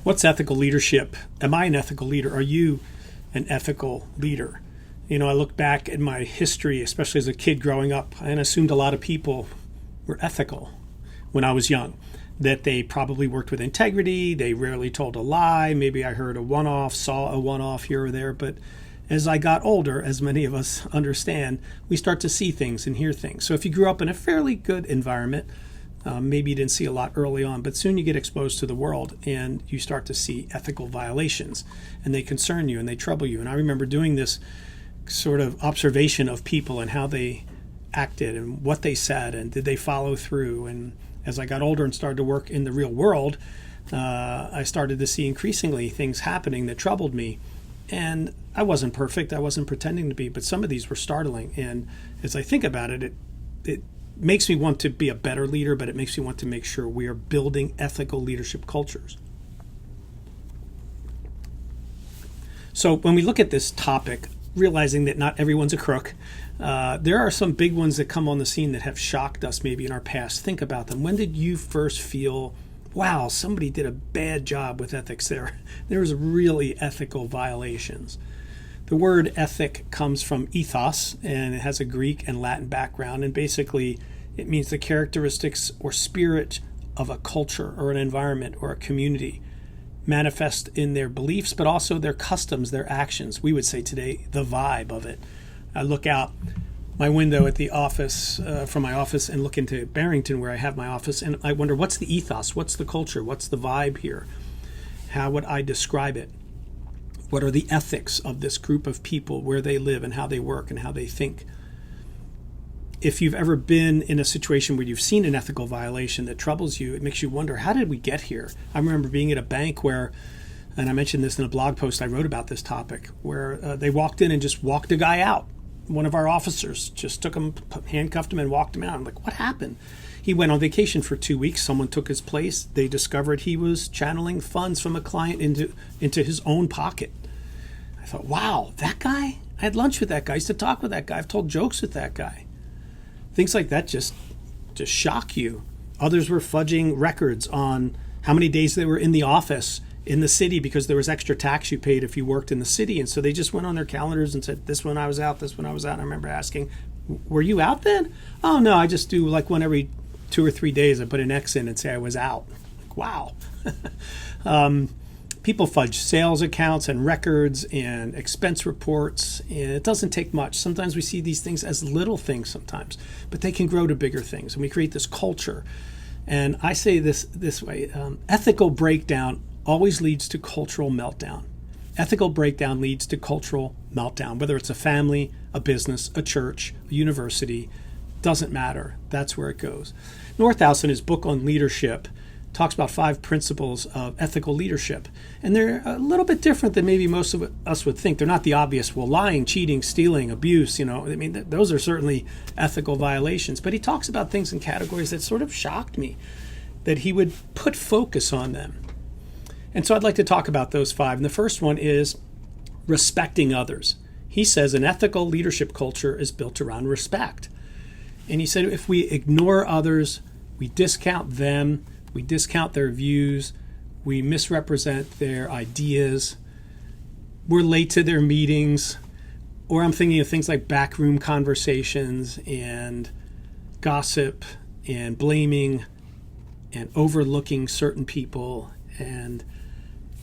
What's ethical leadership? Am I an ethical leader? Are you an ethical leader? You know, I look back at my history, especially as a kid growing up, and assumed a lot of people were ethical when I was young, that they probably worked with integrity, they rarely told a lie, maybe I heard a one-off, saw a one-off here or there, but as I got older, as many of us understand, we start to see things and hear things. So if you grew up in a fairly good environment, maybe you didn't see a lot early on, but soon you get exposed to the world and you start to see ethical violations, and they concern you and they trouble you. And I remember doing this sort of observation of people and how they acted and what they said and did they follow through. And as I got older and started to work in the real world, I started to see increasingly things happening that troubled me. And I wasn't perfect, I wasn't pretending to be, but some of these were startling. And as I think about it, it makes me want to be a better leader, but it makes me want to make sure we are building ethical leadership cultures. So when we look at this topic, realizing that not everyone's a crook, there are some big ones that come on the scene that have shocked us maybe in our past. Think about them. When did you first feel, wow, somebody did a bad job with ethics there? There was really ethical violations. The word ethic comes from ethos, and it has a Greek and Latin background, and basically it means the characteristics or spirit of a culture or an environment or a community, manifest in their beliefs, but also their customs, their actions. We would say today, the vibe of it. I look out my window at the office, from my office, and look into Barrington where I have my office, and I wonder, what's the ethos? What's the culture? What's the vibe here? How would I describe it? What are the ethics of this group of people, where they live and how they work and how they think? If you've ever been in a situation where you've seen an ethical violation that troubles you, it makes you wonder, how did we get here? I remember being at a bank where, and I mentioned this in a blog post I wrote about this topic, where they walked in and just walked a guy out. One of our officers just took him, handcuffed him, and walked him out. I'm like, what happened? He went on vacation for 2 weeks. Someone took his place. They discovered he was channeling funds from a client into his own pocket. I thought, wow, that guy? I had lunch with that guy. I used to talk with that guy. I've told jokes with that guy. Things like that just shock you. Others were fudging records on how many days they were in the office in the city because there was extra tax you paid if you worked in the city. And so they just went on their calendars and said, this one I was out, this one I was out. And I remember asking, were you out then? Oh, no, I just do like one every 2 or 3 days. I put an X in and say I was out. Like, wow. People fudge sales accounts and records and expense reports, and it doesn't take much. Sometimes we see these things as little things sometimes, but they can grow to bigger things, and we create this culture. And I say this way, ethical breakdown always leads to cultural meltdown. Ethical breakdown leads to cultural meltdown, whether it's a family, a business, a church, a university, doesn't matter. That's where it goes. Northouse, in his book on leadership, talks about 5 principles of ethical leadership. And they're a little bit different than maybe most of us would think. They're not the obvious, well, lying, cheating, stealing, abuse, those are certainly ethical violations. But he talks about things in categories that sort of shocked me, that he would put focus on them. And so I'd like to talk about those 5. And the first one is respecting others. He says an ethical leadership culture is built around respect. And he said if we ignore others, we discount them, we discount their views, we misrepresent their ideas, we're late to their meetings, or I'm thinking of things like backroom conversations and gossip and blaming and overlooking certain people. And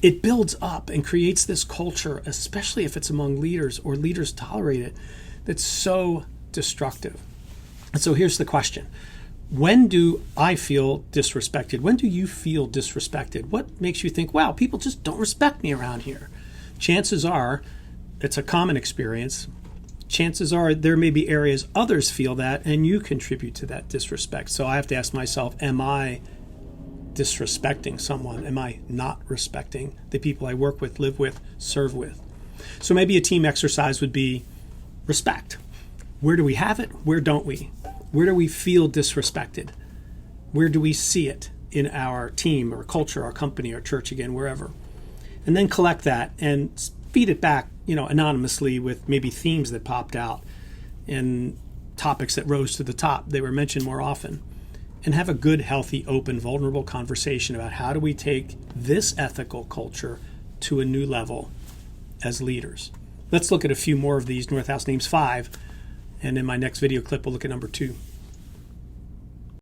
it builds up and creates this culture, especially if it's among leaders or leaders tolerate it, that's so destructive. And so here's the question. When do I feel disrespected? When do you feel disrespected? What makes you think, wow, people just don't respect me around here? Chances are, it's a common experience. Chances are there may be areas others feel that and you contribute to that disrespect. So I have to ask myself, am I disrespecting someone? Am I not respecting the people I work with, live with, serve with? So maybe a team exercise would be respect. Where do we have it? Where don't we? Where do we feel disrespected? Where do we see it in our team or culture, our company, our church, again, wherever? And then collect that and feed it back, anonymously with maybe themes that popped out and topics that rose to the top. They were mentioned more often. and have a good, healthy, open, vulnerable conversation about how do we take this ethical culture to a new level as leaders. Let's look at a few more of these Northouse names 5, and in my next video clip we'll look at number 2.